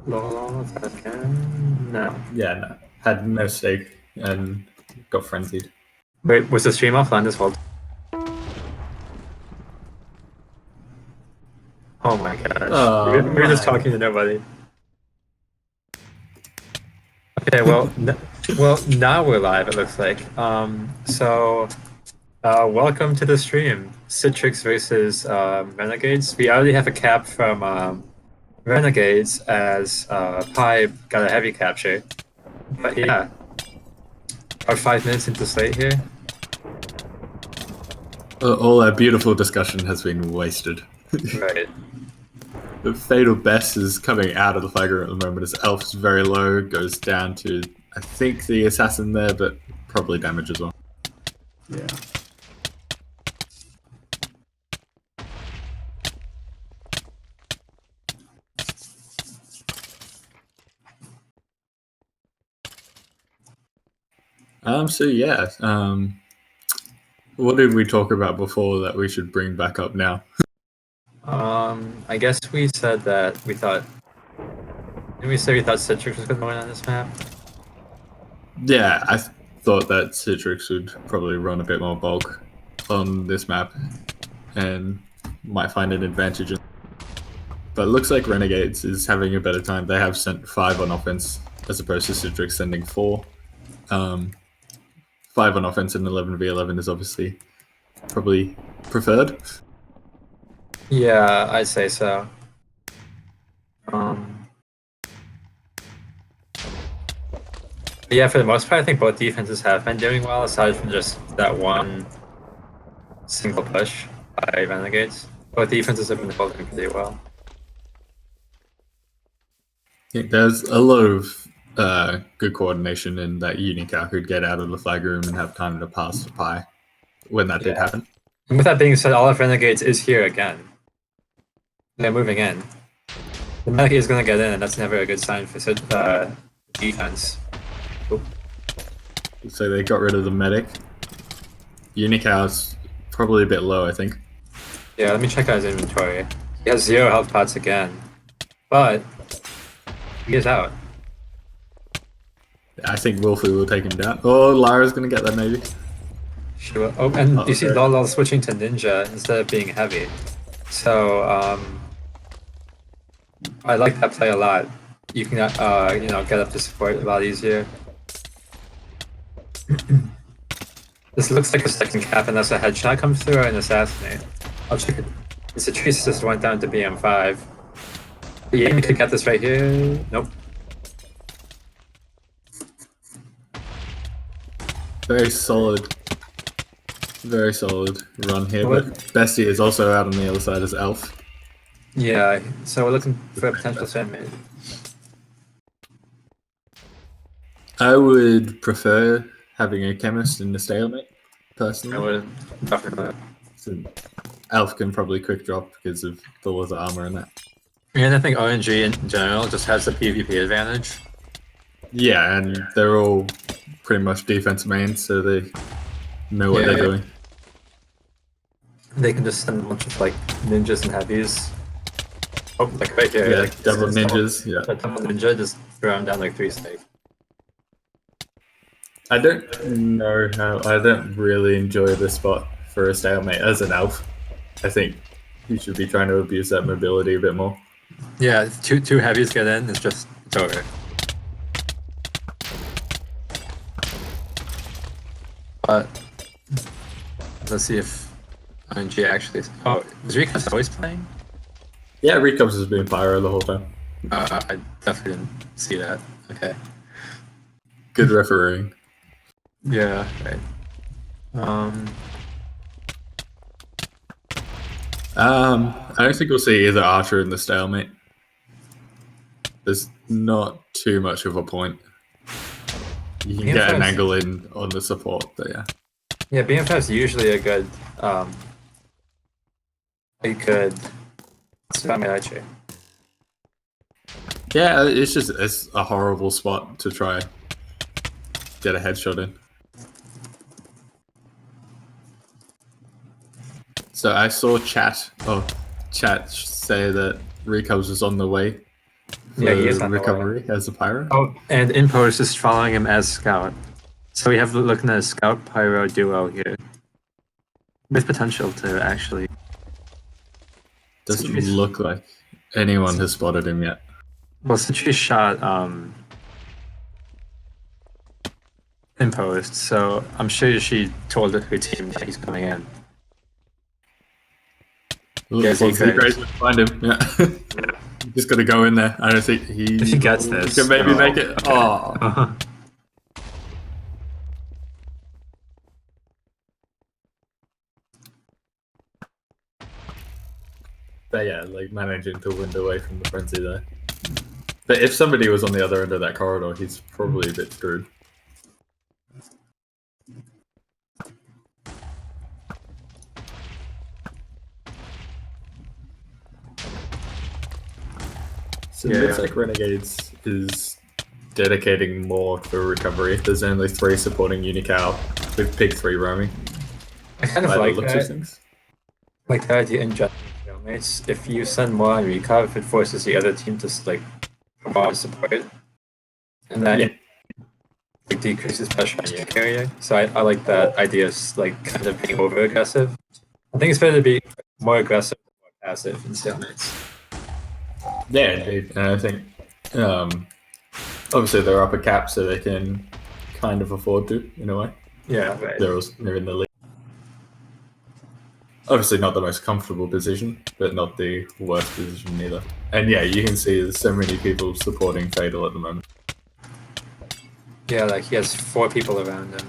Lol, again? No. Yeah, no. Had no stake and got frenzied. Wait, was the stream offline this whole time? Oh my gosh. Oh We're just man. talking to nobody. Okay, well, now we're live, it looks like. Welcome to the stream. CITRIX versus Renegades. We already have a cap from Renegades as Pi got a heavy capture. But yeah, our 5 minutes into slate here. All that beautiful discussion has been wasted. Right. The Fatal Best is coming out of the flag room at the moment. His elf is very low, goes down to, I think, the assassin there, but probably damage as well. Yeah. So yeah, what did we talk about before that we should bring back up now? I guess we said that we thought. Didn't we say we thought CITRIX was going to win on this map? Yeah, I thought that CITRIX would probably run a bit more bulk on this map and might find an advantage. But it looks like Renegades is having a better time. They have sent 5 on offense as opposed to CITRIX sending 4. 5 on offense and 11v11 is obviously probably preferred. Yeah, I'd say so. Yeah, for the most part, I think both defenses have been doing well, aside from just that one single push by Renegades. Both defenses have been holding pretty well. I think there's a lot of good coordination in that Unicow who'd get out of the flag room and have time to pass to Pi when that did happen. And with that being said, all of Renegades is here again. They're moving in. The medic is going to get in, and that's never a good sign for defense. Oop. So they got rid of the medic. Unicow's probably a bit low, I think. Yeah, let me check out his inventory. He has 0 health pots again, but he is out. I think Wolfie will take him down. Oh, Lara's going to get that maybe. She will. Oh, and you see Lol switching to Ninja instead of being heavy. So I like that play a lot. You can get up to support a lot easier. This looks like a second cap unless a headshot comes through or an assassinate. I'll check it. It's a trace just went down to BM5. Yeah, you could get this right here. Nope. Very solid run here. But Bestie is also out on the other side as Elf. Yeah, so we're looking for a potential Stalemate. I would prefer having a chemist in the Stalemate, personally. I would definitely. So Elf can probably quick drop because of the laser armor and that. And I think RNG in general just has the PvP advantage. Yeah, and they're all pretty much defense mains, so they know what they're doing. They can just send a bunch of like ninjas and heavies. Oh, like right here. Yeah, like double ninjas. Yeah. A double ninja just throw them down like 3 stake. I don't know how. I don't really enjoy this spot for a Stalemate as an Elf. I think you should be trying to abuse that mobility a bit more. Yeah, two heavies get in, it's over. But let's see if RNG actually. Oh, is Recus always playing? Yeah, Recubs has been Pyro the whole time. I definitely didn't see that. Okay. Good refereeing. Yeah, right. I don't think we'll see either Archer in the Stalemate. There's not too much of a point. You can get an angle in on the support, but yeah. Yeah, BM5 is usually a good Stalemate archer. Yeah, it's a horrible spot to try get a headshot in. So I saw chat say that Recubs was on the way Yeah, he is for on the way. recovery as a pyro. Oh, and Impost is following him as scout. So we have looking at a scout pyro duo here. With potential to actually. Doesn't Citrix- look like anyone has spotted him yet. Well, Citrix shot Impost, so I'm sure she told her team that he's coming in. Look, Yes, he CITRIX could. would find him. Yeah. You just got to go in there. I don't think If he gets this, can maybe no. make it. Oh. But yeah, like managing to wind away from the frenzy there. But if somebody was on the other end of that corridor, he's probably a bit screwed. So it looks like Renegades is dedicating more for recovery. There's only 3 supporting Unical with Pig 3 roaming. I kind of By the like looks of that. things. Like the idea in general, mates. If you send more on recov, it forces the other team to like provide support, and that like, decreases pressure on your carrier. So I like that idea of like kind of being over aggressive. I think it's better to be more aggressive than more passive in stalemates. Yeah, indeed. And I think obviously they're up a cap, so they can kind of afford to, in a way. Yeah, right. They're in the league. Obviously not the most comfortable position, but not the worst position either. And yeah, you can see there's so many people supporting Fatal at the moment. Yeah, like he has 4 people around him.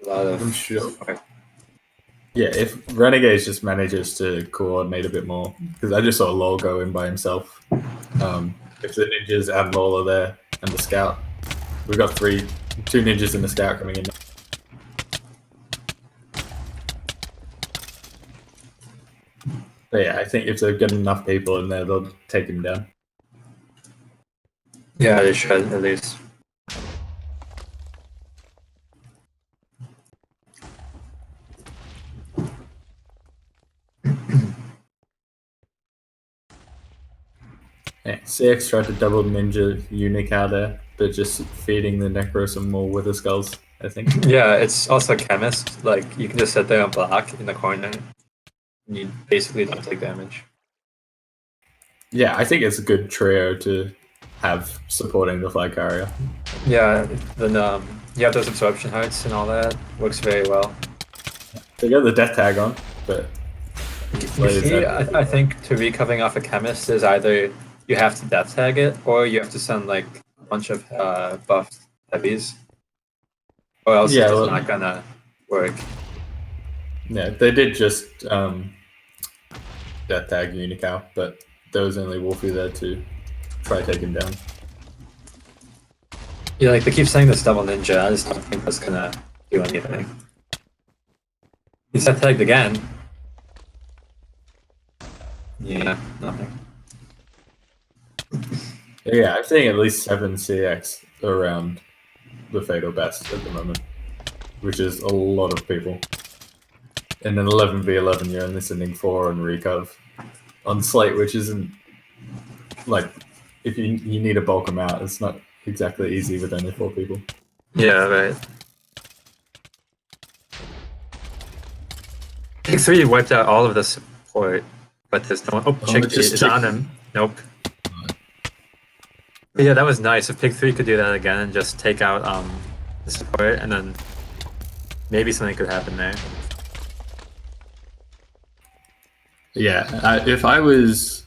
A lot of. I'm sure. Yeah, if Renegades just manages to coordinate a bit more, because I just saw Lol go in by himself. If the ninjas and Lol are there, and the scout, we've got 2 ninjas and the scout coming in. But yeah, I think if they've got enough people in there, they'll take him down. Yeah, they should at least. Yeah, CX tried to double ninja Unic out there, but just feeding the Necro some more Wither Skulls, I think. Yeah, it's also chemist. Like you can just sit there and block in the corner. And you basically don't take damage. Yeah, I think it's a good trio to have supporting the flag carrier. Yeah, then you have those absorption hearts and all that. Works very well. They got the death tag on, but You see, I think to be covering off a chemist is either you have to death tag it or you have to send like a bunch of buffed heavies, or else it's just not gonna work. Yeah, they did just death tag Unical, but there was only Wolfie there to try to take him down. Yeah, like they keep saying this double ninja. I just don't think that's gonna do anything. He's death tagged again. Yeah, nothing. Yeah, I'm seeing at least 7 CX around the Fatal Best at the moment, which is a lot of people. In an 11v11, you're only sending 4 on recov on Slate, which isn't like if you need to bulk them out, it's not exactly easy with only 4 people. Yeah, right. Pig 3 wiped out all of the support, but there's no one. Oh, Chick is on him. Nope. But yeah, that was nice. If Pig 3 could do that again and just take out the support, and then maybe something could happen there. Yeah, if I was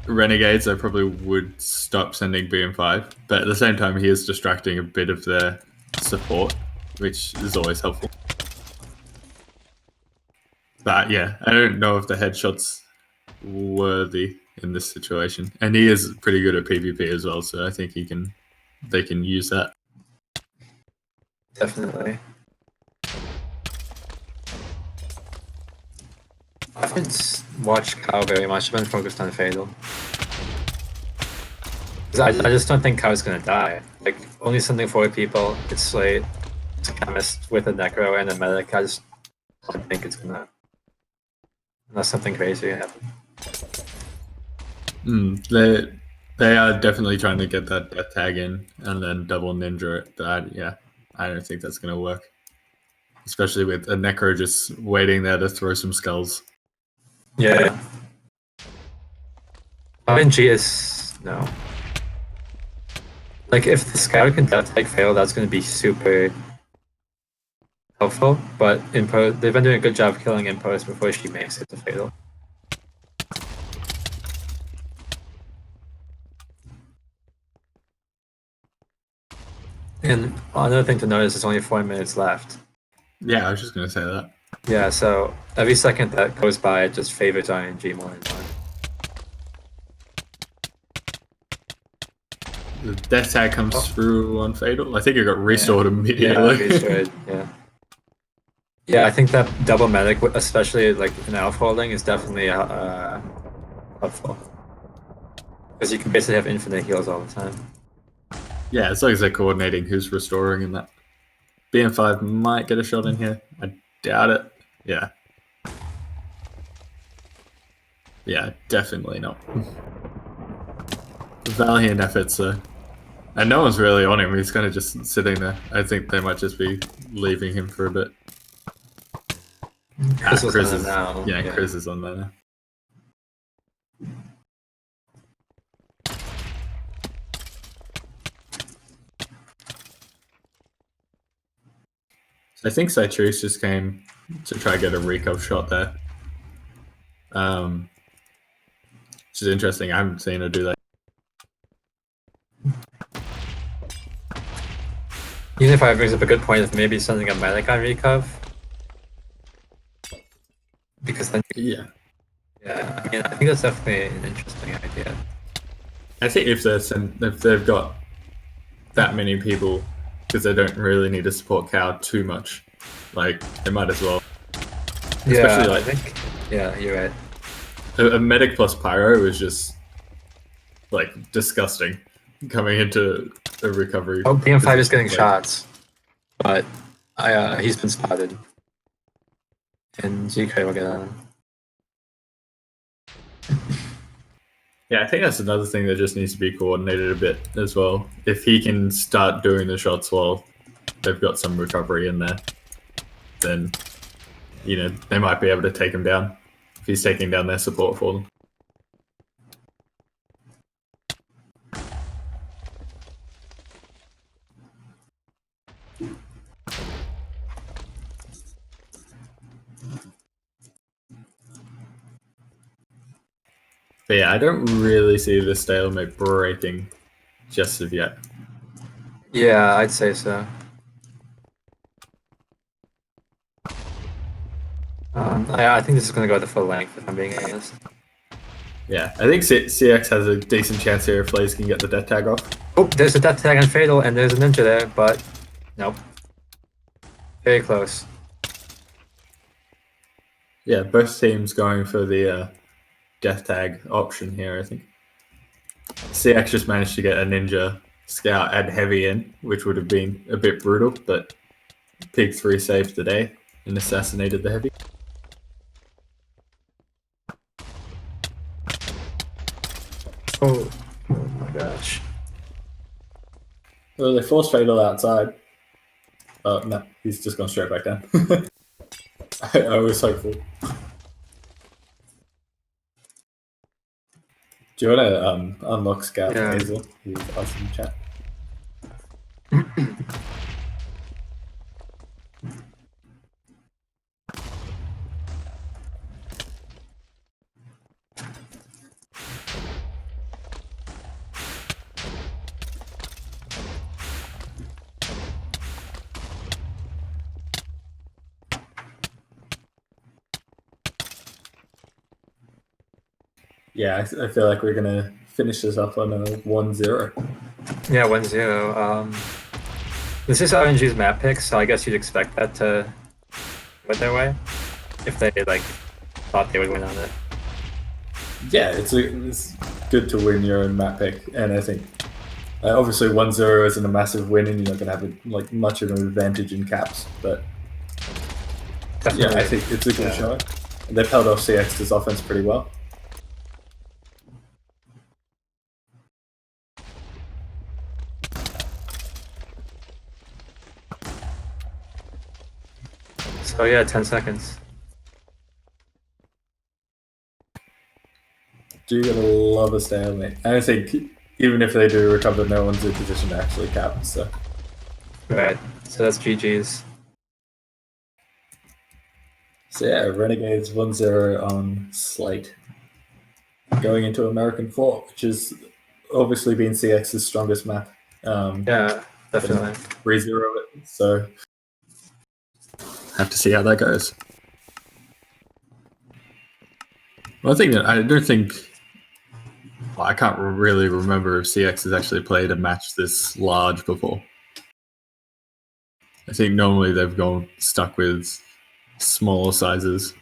Renegades, I probably would stop sending BM5, but at the same time, he is distracting a bit of their support, which is always helpful. But yeah, I don't know if the headshot's worthy in this situation, and he is pretty good at PvP as well, so I think they can use that. Definitely. I haven't watched Cow very much. I've been focused on Fatal. I just don't think Cow's gonna die. Like, only sending 4 people, it's Slate, it's a chemist with a Necro and a medic. I just don't think it's gonna unless something crazy happens. They are definitely trying to get that death tag in and then double ninja it, but I don't think that's going to work. Especially with a Necro just waiting there to throw some skulls. Yeah. RNG is no. Like if the scout can death tag fail, that's going to be super helpful. But in post, they've been doing a good job killing in post before she makes it to fatal. And another thing to notice is only 4 minutes left. Yeah, I was just going to say that. Yeah, so every second that goes by, it just favors RNG more and more. The death tag comes through on fatal. I think it got restored immediately. Yeah, restored, yeah. Yeah, I think that double medic, especially like in alpha holding, is definitely helpful. Because you can basically have infinite heals all the time. Yeah, as long as they're coordinating who's restoring in that. BM5 might get a shot in here. I doubt it. Yeah. Yeah, definitely not. Valiant efforts, though. And no one's really on him. He's kind of just sitting there. I think they might just be leaving him for a bit. Chris is now. Yeah, Chris is on there now. So I think CITRIX just came to try to get a recov shot there. Which is interesting. I haven't seen her do that. Unify brings up a good point of maybe sending a medic on recov. Because then Yeah. Yeah, I mean, I think that's definitely an interesting idea. I think if they've got that many people, because they don't really need to support Cow too much, like they might as well. Yeah, especially like, I think. Yeah, you're right. A medic plus pyro is just like disgusting coming into a recovery. Oh, BM5 is getting shots, but he's been spotted, and GK will get on him. Yeah, I think that's another thing that just needs to be coordinated a bit as well. If he can start doing the shots while they've got some recovery in there, then they might be able to take him down if he's taking down their support for them. But yeah, I don't really see the stalemate breaking just of yet. Yeah, I'd say so. I think this is going to go the full length, if I'm being honest. Yeah, I think CX has a decent chance here if Flays can get the death tag off. Oh, there's a death tag on Fatal, and there's a ninja there, but nope. Very close. Yeah, both teams going for the death tag option here, I think. CX just managed to get a ninja, scout, and heavy in, which would have been a bit brutal, but Pig 3 saved the day and assassinated the heavy. Oh my gosh. Well, they forced Fatal outside. Oh, no, he's just gone straight back down. I was hopeful. Do you want to unlock Scout Hazel? He's awesome in chat. Yeah, I feel like we're going to finish this up on a 1-0. Yeah, 1-0. This is RNG's map pick, so I guess you'd expect that to go their way if they thought they would win on it. Yeah, it's good to win your own map pick, and I think obviously 1-0 isn't a massive win, and you're not going to have much of an advantage in caps, but definitely. Yeah, I think it's a good shot. They've held off CX's offense pretty well. So yeah, 10 seconds. Do you love a stalemate? I think even if they do recover, no one's in position to actually cap. So Right. So that's GG's. So yeah, Renegades 1-0 on Slate. Going into American 4, which has obviously been CX's strongest map. Yeah, definitely. 3-0 it, so have to see how that goes. One thing that I don't think, well, I can't really remember if CX has actually played a match this large before. I think normally they've gone stuck with smaller sizes.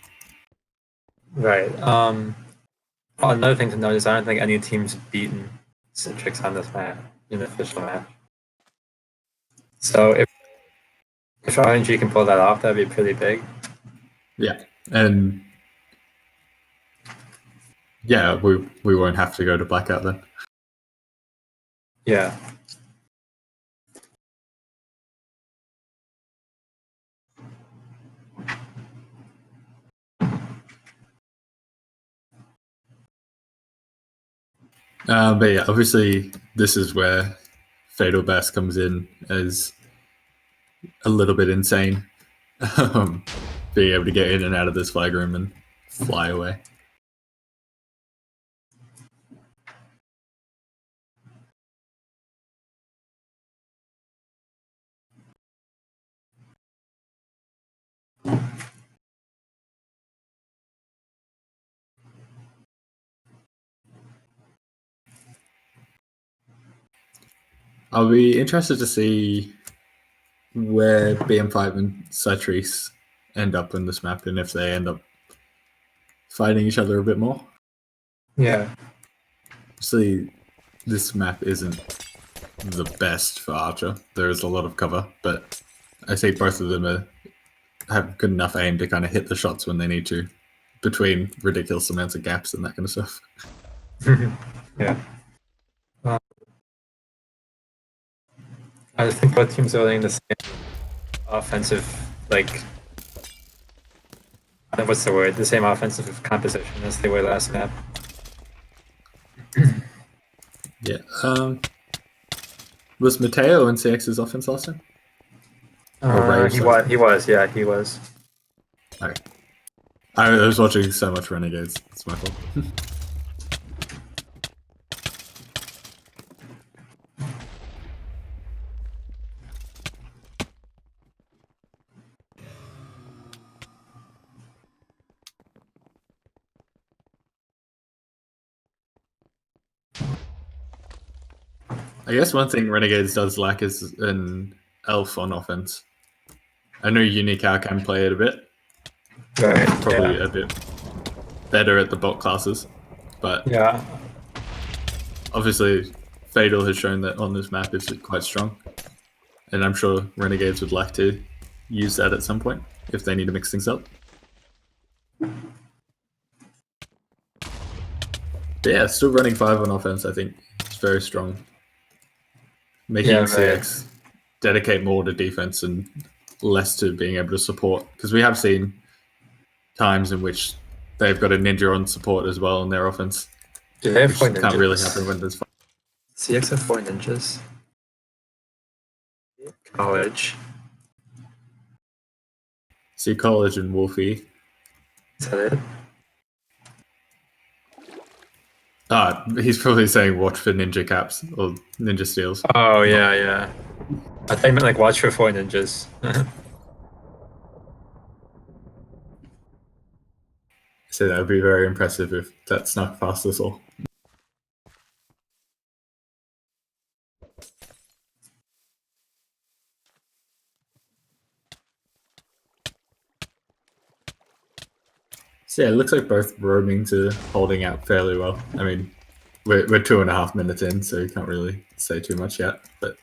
Right. Another thing to note is I don't think any team's beaten CITRIX on this map in the official match. So if RNG can pull that off, that'd be pretty big. Yeah, and yeah, we won't have to go to blackout then. Yeah. But yeah, obviously this is where Fatal Bass comes in as a little bit insane. Being able to get in and out of this flag room and fly away. I'll be interested to see where BM5 and CITRIX end up in this map and if they end up fighting each other a bit more. Yeah. Obviously, this map isn't the best for Archer. There is a lot of cover, but I think both of them have good enough aim to kind of hit the shots when they need to, between ridiculous amounts of gaps and that kind of stuff. Yeah. I think both teams are running the same offensive, like, what's the word? The same offensive composition as they were last map. Yeah. Was Mateo in CX's offense last time? He was. Yeah, he was. Okay. I was watching so much Renegades. It's my fault. I guess one thing Renegades does lack is an elf on offense. I know Unicow can play it a bit. Right. Probably a bit better at the bot classes. But Yeah. obviously Fatal has shown that on this map it's quite strong. And I'm sure Renegades would like to use that at some point if they need to mix things up. But yeah, still running 5 on offense, I think. It's very strong. Making CX dedicate more to defense and less to being able to support. Because we have seen times in which they've got a ninja on support as well in their offense. Do they have 4 ninjas? Can't really happen when there's 5. CX have 4 ninjas. College. See College and Wolfie. Is that it? He's probably saying watch for ninja caps or ninja steals. Oh, yeah, yeah. I thought you meant like watch for 4 ninjas. So that would be very impressive if that snuck past us all. So yeah, it looks like both roamings are holding out fairly well. I mean, we're 2.5 minutes in, so you can't really say too much yet. But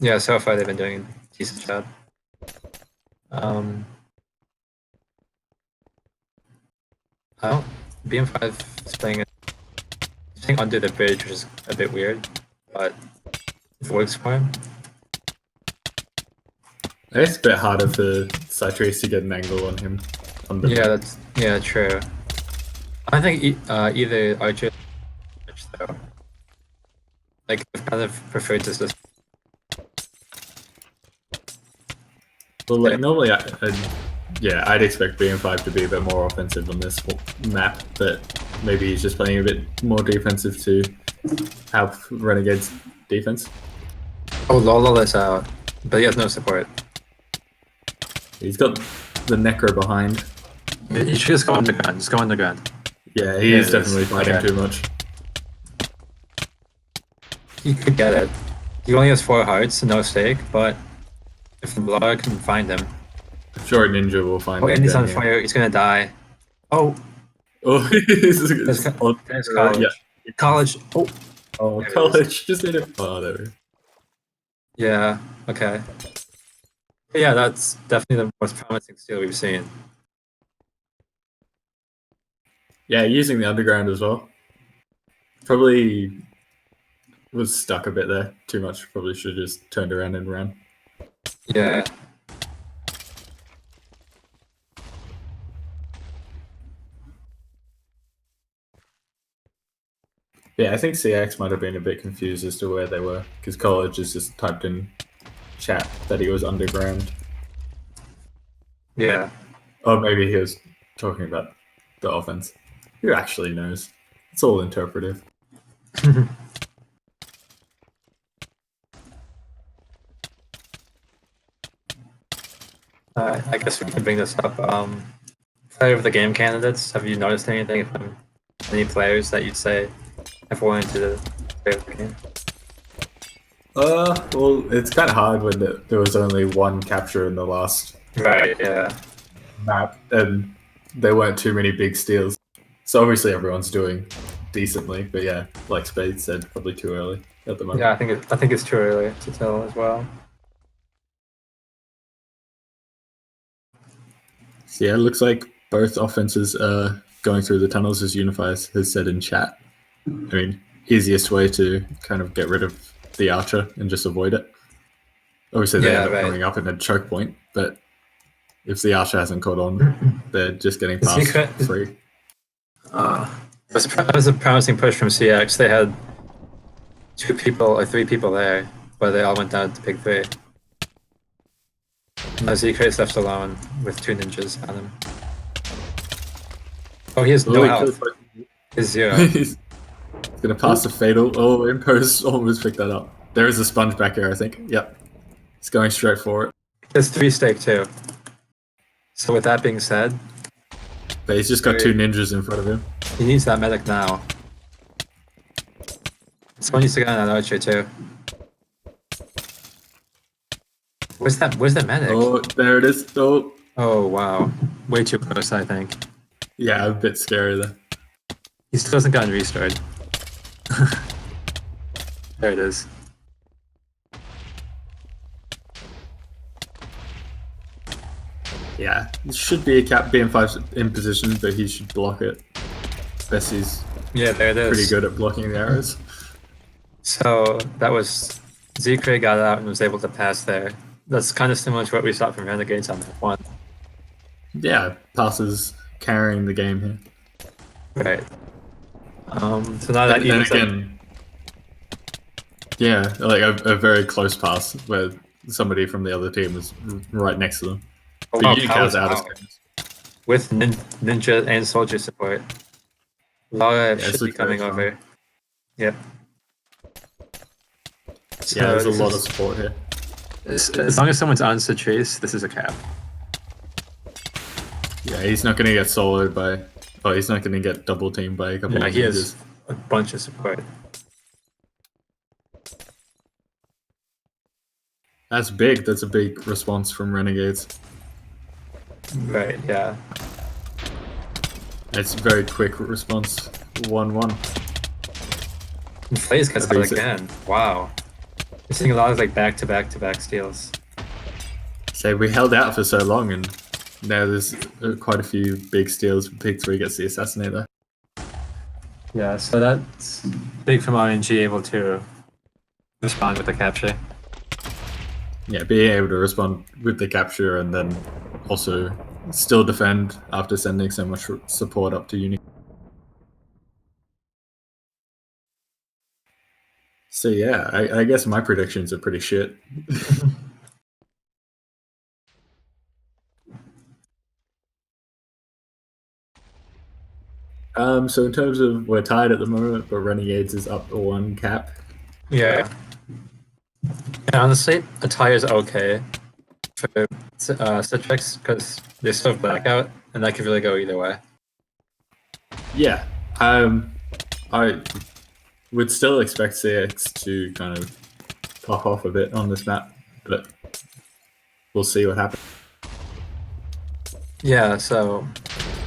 yeah, so far they've been doing a decent job. I don't. BM5 is playing under the bridge, which is a bit weird, but it works for him. It's a bit harder for CITRIX to get an angle on him. Yeah, true. I think either Archer or Bridge, though. Like, I've kind of preferred this. Well, like normally, I'd expect BM5 to be a bit more offensive on this map, but maybe he's just playing a bit more defensive to help Renegades' defense. Oh, Lolo is out, but he has no support. He's got the Necro behind. You should just go underground. Just go underground. Yeah, he is definitely fighting too much. He could get it. He only has 4 hearts, no stake, but if Laura can find him. I'm sure Ninja will find him. Oh, and he's on fire. He's gonna die. Oh. Oh, There's college. Yeah. College. Oh, college. Just need it. Oh, there we go. Yeah, okay. Yeah, that's definitely the most promising steal we've seen. Yeah, using the underground as well. Probably was stuck a bit there. Too much. Probably should have just turned around and ran. Yeah. Yeah, I think CX might have been a bit confused as to where they were, because college has just typed in chat that he was underground. Yeah. Or maybe he was talking about the offense. Who actually knows? It's all interpretive. I guess we can bring this up. Player of the game candidates, have you noticed anything from any players that you'd say have won into the player of the game? Well, it's kind of hard when there was only one capture in the last map, and there weren't too many big steals. So obviously everyone's doing decently, but yeah, like Spade said, probably too early at the moment. Yeah, I think it's too early to tell as well. So yeah, it looks like both offenses are going through the tunnels, as Unifies has said in chat. I mean, easiest way to kind of get rid of the Archer and just avoid it. Obviously, they end up coming up in a choke point, but if the Archer hasn't caught on, they're just getting past free. It was a promising push from CX. They had 2 people or 3 people there, but they all went down to pick 3. Now CTRIX left alone with 2 ninjas on him. Oh, he has no health. He's 0. He's gonna pass the fatal. Oh, Impose almost picked that up. There is a sponge back here, I think. Yep. He's going straight for it. There's 3 stake too. So with that being said, but he's just got 2 ninjas in front of him. He needs that medic now. Someone needs to get on that Archer too. Where's the medic? Oh, there it is. Oh wow. Way too close, I think. Yeah, a bit scary there. He still hasn't gotten restored. There it is. Yeah, it should be a cap. BM5's in position, but he should block it. Bessie's there it is. Pretty good at blocking the arrows. So that was CTRIX got out and was able to pass there. That's kind of similar to what we saw from Renegades on that one. Yeah, passes carrying the game here. Right. So now that even again, yeah, like a very close pass where somebody from the other team was right next to them. With ninja and soldier support. Laura should be coming over. Yep. So yeah, there's a lot of support here. As long as someone's on CITRIX, this is a cap. Yeah, he's not going to get soloed by... Oh, he's not going to get double teamed by a couple of he has a bunch of support. That's big. That's a big response from Renegades. Right, yeah. It's a very quick response. 1-1. And FaZe gets out again. Wow. We're seeing a lot of like back-to-back-to-back steals. So we held out for so long and Now there's quite a few big steals. Pick 3 gets the Assassinator. Yeah, so that's big from RNG able to respond with the capture. Yeah, being able to respond with the capture and then also still defend after sending so much support up to Uni. So yeah, I guess my predictions are pretty shit. So in terms of we're tied at the moment, but Renegades is up to 1 cap. Yeah. And honestly, a tie is okay for CITRIX because they still have blackout, and that could really go either way. Yeah, I would still expect CX to kind of pop off a bit on this map, but we'll see what happens. Yeah, so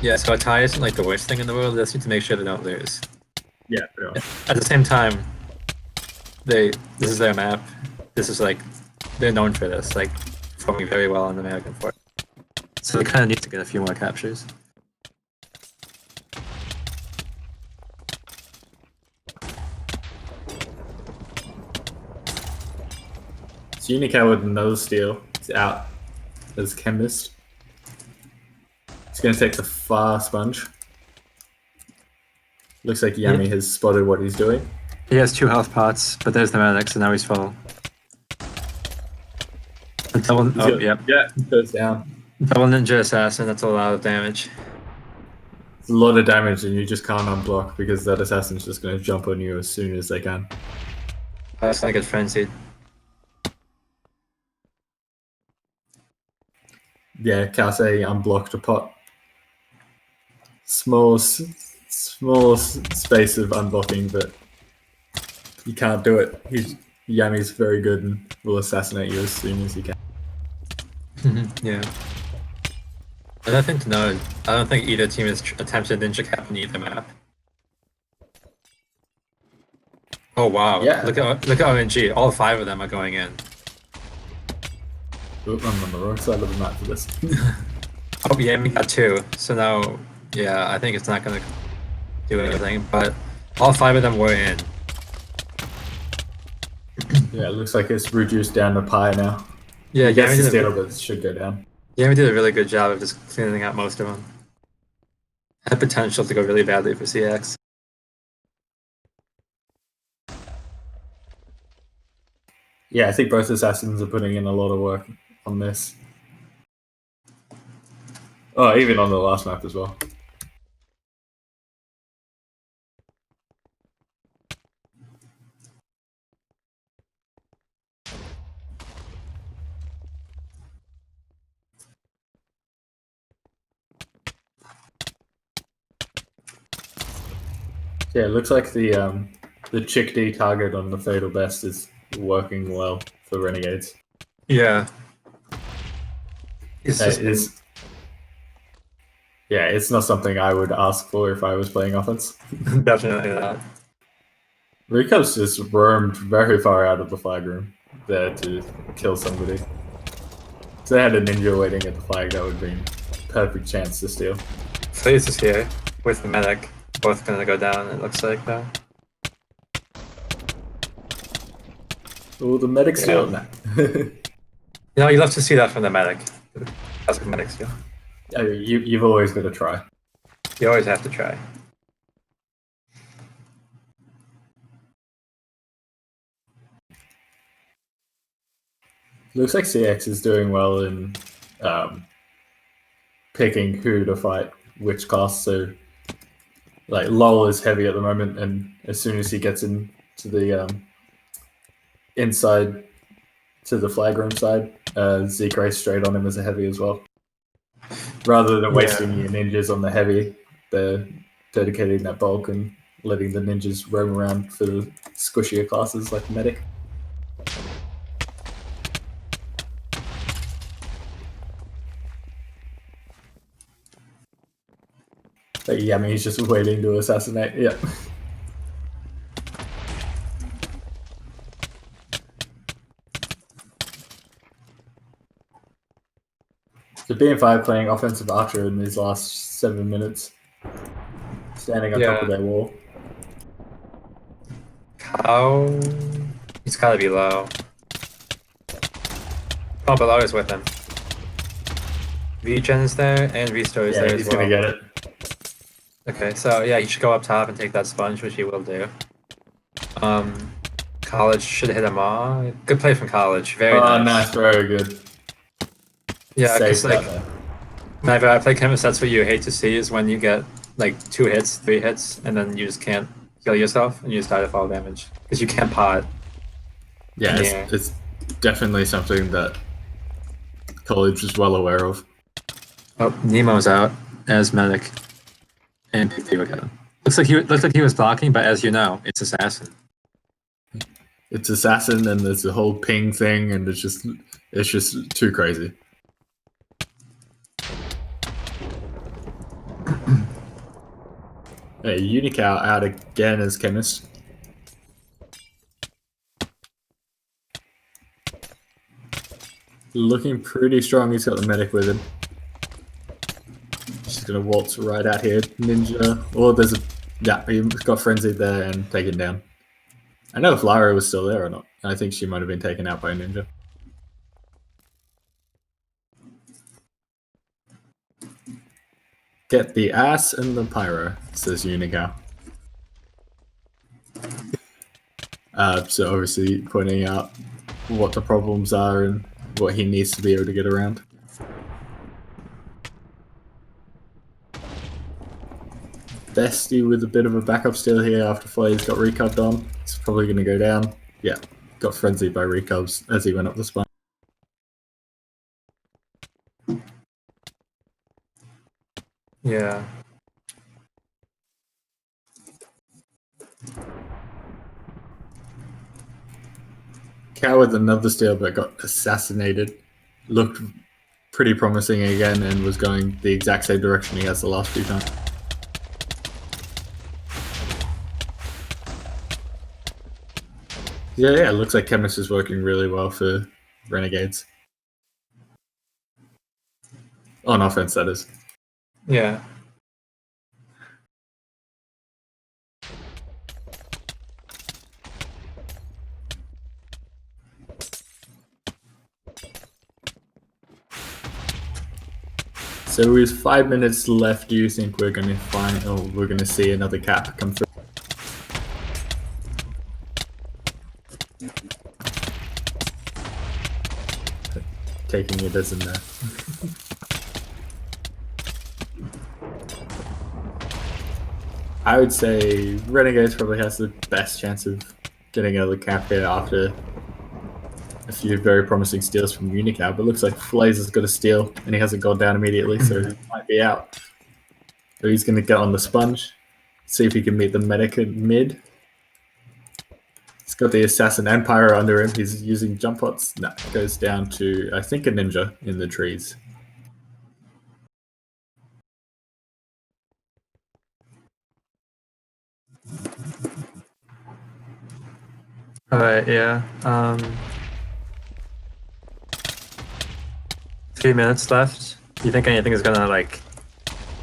a tie isn't like the worst thing in the world. They just need to make sure they don't lose. Yeah, pretty much. At the same time, this is their map. This is like they're known for this, like performing very well on the American Fort. So they kind of need to get a few more captures. So Unicat with another steal is out as Chemist. He's going to take the far sponge. Looks like Yami has spotted what he's doing. He has 2 health pots, but there's the medic, so now he's full. Yep. Yeah, goes down. Double ninja assassin, that's a lot of damage. It's a lot of damage and you just can't unblock because that assassin's just going to jump on you as soon as they can. That's gonna get frenzied. Yeah, Kase unblocked a pot. Small space of unblocking, but you can't do it. Yami's very good and will assassinate you as soon as he can. Yeah. Another thing to note, I don't think either team has attempted ninja cap in either map. Oh wow! Yeah. Look at RNG. All 5 of them are going in. Oop, I'm on the wrong side of the map for this. Oh yeah, we got 2. So now, yeah, I think it's not gonna do anything. But all 5 of them were in. Yeah, it looks like it's reduced down to pi now. Yeah, Yami did steal, but it should go down. Yami did a really good job of just cleaning out most of them. Had potential to go really badly for CX. Yeah, I think both assassins are putting in a lot of work on this. Oh, even on the last map as well. Yeah, it looks like the Chick D target on the Fatal Best is working well for Renegades. Yeah. It's not something I would ask for if I was playing offense. Definitely not. Rico's just roamed very far out of the flag room there to kill somebody. If they had a ninja waiting at the flag, that would be a perfect chance to steal. Flaze is here with the medic. Both gonna go down, it looks like, now. Oh, the medic steal? Yeah. You know, you love to see that from the medic. That's a medic steal. You've always got to try. You always have to try. Looks like CX is doing well in picking who to fight which class. So, like, LOL is heavy at the moment, and as soon as he gets into the inside to the flag room side, CITRIX straight on him as a heavy as well. Rather than wasting your ninjas on the heavy, they're dedicating that bulk and letting the ninjas roam around for the squishier classes like medic. But yeah, I mean, he's just waiting to assassinate. Yeah. So BM5 playing offensive archer in these last 7 minutes, standing on top of their wall. How? He's gotta be low. Oh, below is with him. Regen is there, and Restore is there as well. He's gonna get it. Okay, so yeah, you should go up top and take that sponge, which he will do. College should hit him off. Good play from College. Very nice. Oh, nice, very good. Yeah, because like, whenever I play Chemist, that's what you hate to see is when you get like 2 hits, 3 hits, and then you just can't kill yourself and you just die to fall damage because you can't pot. Yeah, it's definitely something that College is well aware of. Oh, Nemo's out as medic, and P3 again. Looks like he was blocking, but as you know, it's assassin. It's assassin, and there's a whole ping thing, and it's just too crazy. Hey, Unical out again as Chemist. Looking pretty strong. He's got the medic with him. She's gonna waltz right out here. Ninja. Oh, there's a... Yeah, he got frenzied there and taken down. I know if Lara was still there or not. I think she might have been taken out by Ninja. Get the ass and the pyro, says Unical. So obviously pointing out what the problems are and what he needs to be able to get around. Bestie with a bit of a backup steal here after Flay's got recubbed on. It's probably going to go down. Yeah, got frenzied by recubs as he went up the spine. Yeah. Cow with another steal but got assassinated. Looked pretty promising again and was going the exact same direction he has the last few times. Yeah, it looks like Chemist is working really well for Renegades. On offense, that is. Yeah. So with 5 minutes left, do you think we're going to find, or we're going to see another cap come through? Taking it as in there. I would say Renegades probably has the best chance of getting another cap here after a few very promising steals from Unical, but looks like Flaze has got a steal and he hasn't gone down immediately, so he might be out. So he's going to get on the sponge, see if he can meet the medic at mid. He's got the assassin and pyro under him. He's using jump pots. No, goes down to, I think, a ninja in the trees. Alright, yeah. 3 minutes left. Do you think anything is gonna like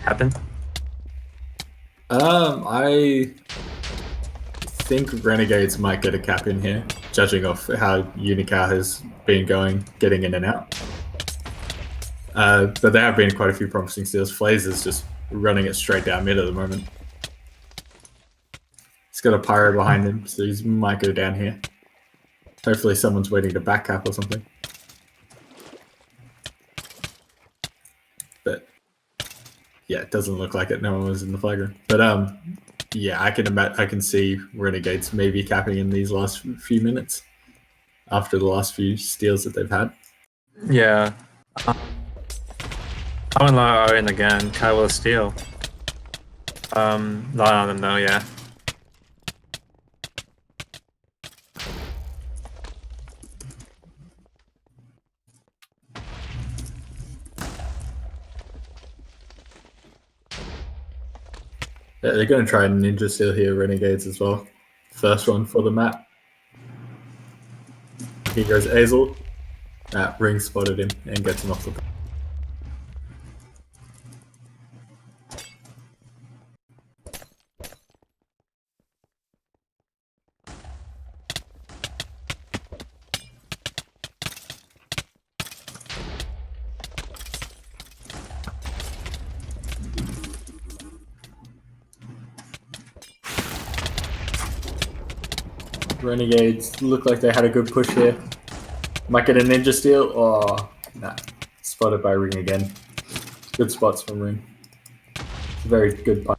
happen? I think Renegades might get a cap in here, judging off how Unical has been going, getting in and out. But there have been quite a few promising steals. Flaze is just running it straight down mid at the moment. He's got a pyro behind him, so he might go down here. Hopefully someone's waiting to back cap or something. But yeah, it doesn't look like it. No one was in the flagrant. But yeah, I can see Renegades maybe capping in these last few minutes after the last few steals that they've had. Yeah. Kyle and Lara are in again. Kyle will steal. Not on them though, yeah. Yeah, they're going to try and ninja steal here, Renegades as well. First one for the map. Here goes Azel. Ring spotted him and gets him off the... Renegades look like they had a good push here. Might get a ninja steal. Oh, nah. Spotted by Ring again. Good spots from Ring. Very good punt.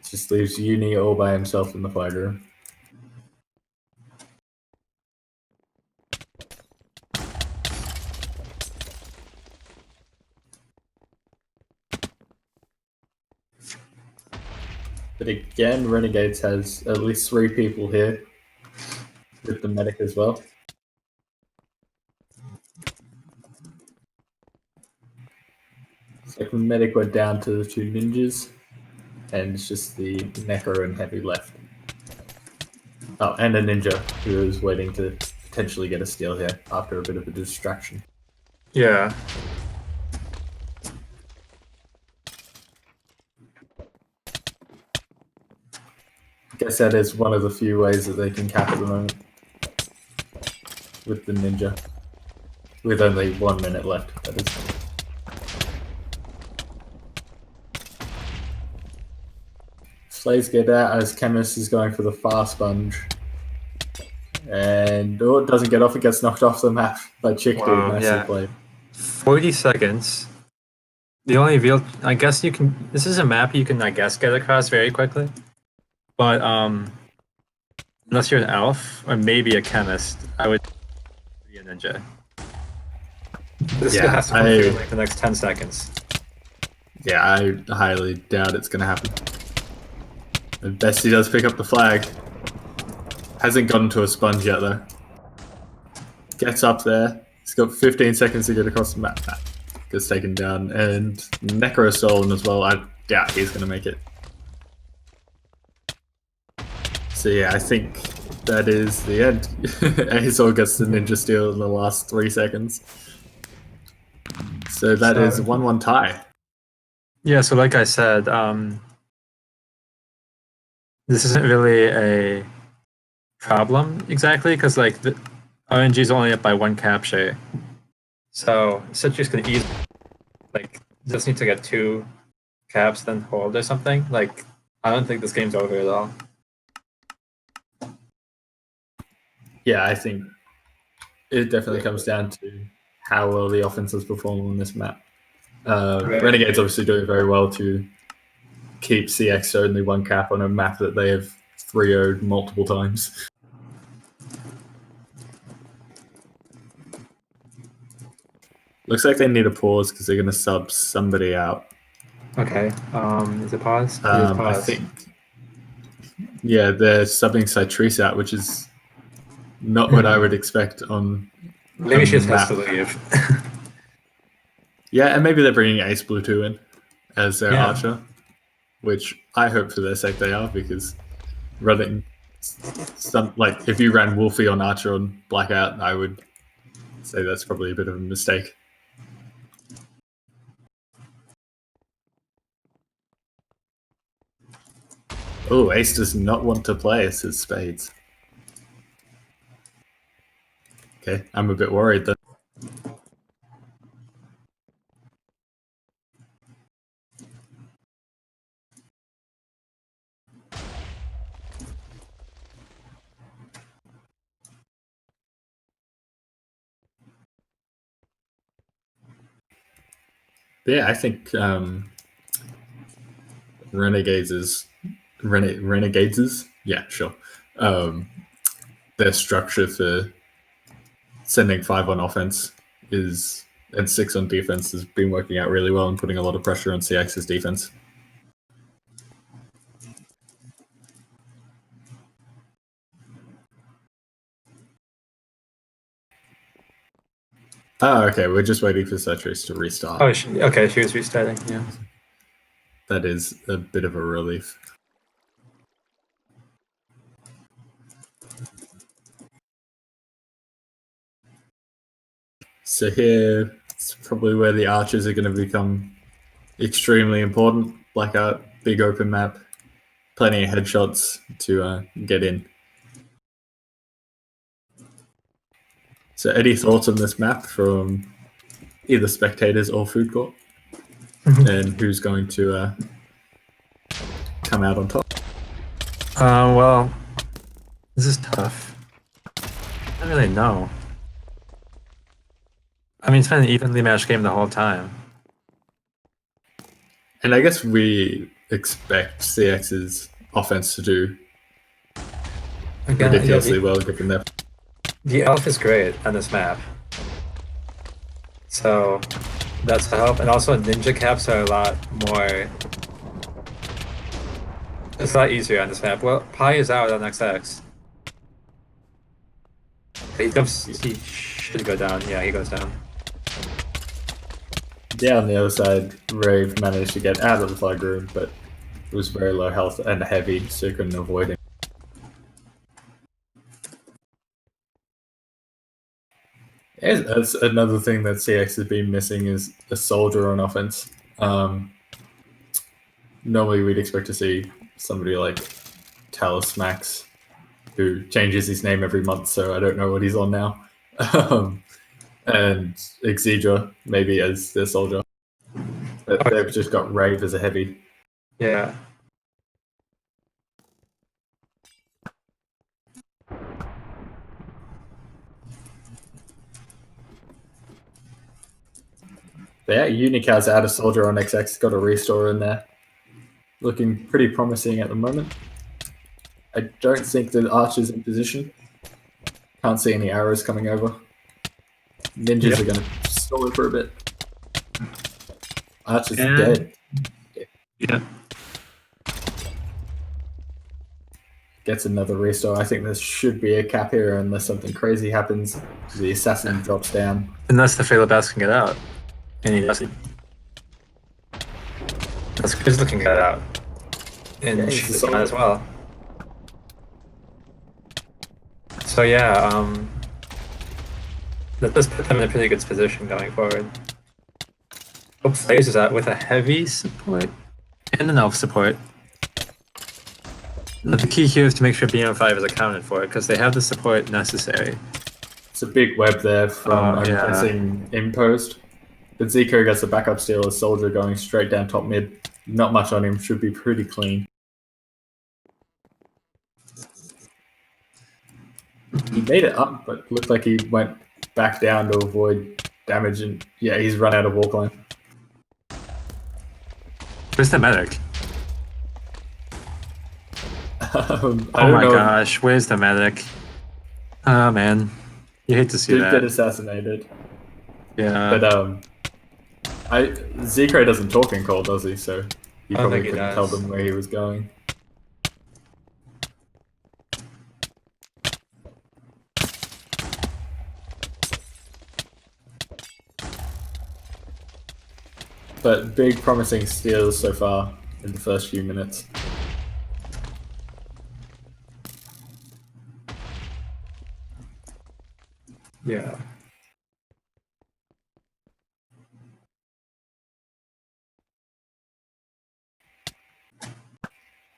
Just leaves Uni all by himself in the flag room. But again, Renegades has at least 3 people here with the medic as well. It's like the medic went down to the 2 ninjas, and it's just the Necro and Heavy left. Oh, and a ninja who is waiting to potentially get a steal here after a bit of a distraction. Yeah. I guess that is one of the few ways that they can cap at the moment with the ninja. With only 1 minute left, that is. Slays get out as Chemist is going for the fast sponge. And oh, it doesn't get off, it gets knocked off the map by Chick Dude. Wow, Nicely yeah. played. 40 seconds. The only real, I guess you can, this is a map you can, I guess, get across very quickly. But, unless you're an elf, or maybe a chemist, I would be a ninja. This Yeah, has to come through in like the next 10 seconds. Yeah, I highly doubt it's going to happen. And Bestie does pick up the flag. Hasn't gotten to a sponge yet, though. Gets up there. He's got 15 seconds to get across the map. Gets taken down. And Necro stolen as well. I doubt he's going to make it. So yeah, I think that is the end. Azor gets the ninja steal in the last 3 seconds. So that is a 1-1 tie. Yeah, so like I said, this isn't really a problem exactly, because like the RNG is only up by 1 capture. So CITRIX can easily, like, just need to get 2 caps, then hold or something. Like, I don't think this game's over at all. Yeah, I think it definitely comes down to how well the offenses perform on this map. Renegades obviously doing very well to keep CX to only 1 cap on a map that they have 3-0'd multiple times. Looks like they need a pause because they're going to sub somebody out. Okay, is it pause? I Pause. think, yeah, they're subbing CITRIX out, which is not what I would expect on Maybe she just has map. to leave. Yeah, and maybe they're bringing Ace Blue 2 in as their Yeah. archer, which I hope for their sake they are, because running some, like, if you ran Wolfie on archer on Blackout, I would say that's probably a bit of a mistake. Oh, Ace does not want to play as his spades. Okay, I'm a bit worried that. Yeah, I think Renegades is yeah, sure. Their structure for sending 5 on offense is and 6 on defense has been working out really well and putting a lot of pressure on CX's defense. Oh, okay. We're just waiting for CITRIX to restart. Oh, okay, she was restarting, yeah. That is a bit of a relief. So here, it's probably where the archers are going to become extremely important. Blackout, big open map, plenty of headshots to get in. So any thoughts on this map from either spectators or food court? And who's going to come out on top? Well, this is tough. I don't really know. I mean, it's been an evenly matched game the whole time. And I guess we expect CX's offense to do Again, ridiculously well given their. the elf is great on this map. So that's a help. And also ninja caps are a lot more... It's a lot easier on this map. Well, Pi is out on XX. He should go down. Yeah, he goes down. Yeah, on the other side, Rave managed to get out of the flag room, but it was very low health and heavy, so he couldn't avoid it. Yeah, that's another thing that CX has been missing is a soldier on offense. Normally we'd expect to see somebody like Talus Max, who changes his name every month, so I don't know what he's on now. And Exedra, maybe as their soldier. But they've just got Rave as a heavy. Yeah. But yeah, Unical's out of soldier on XX, got a restore in there. Looking pretty promising at the moment. I don't think the Archer's in position. Can't see any arrows coming over. Ninjas are going to stall it for a bit. Archer's dead. Yeah. Gets another restore. I think there should be a cap here unless something crazy happens. The assassin drops down. Unless the Fatal Bass can get out. And he doesn't. He's looking to get out. And Yeah, she's on as well. So yeah, that does put them in a pretty good position going forward. Hope Flares is out with a heavy support and an elf support. But the key here is to make sure BM5 is accounted for, because they have the support necessary. It's a big web there from guessing imposed. But Zico gets the backup steal, a soldier going straight down top mid. Not much on him, should be pretty clean. He made it up, but looked like he went back down to avoid damage, and yeah, he's run out of walk line. Where's the medic? Oh my gosh, where's the medic? Oh man, you hate to see that. Did get assassinated. Yeah. But Zico doesn't talk in call, does he? So he probably couldn't tell them where he was going. But big promising steals so far in the first few minutes. Yeah.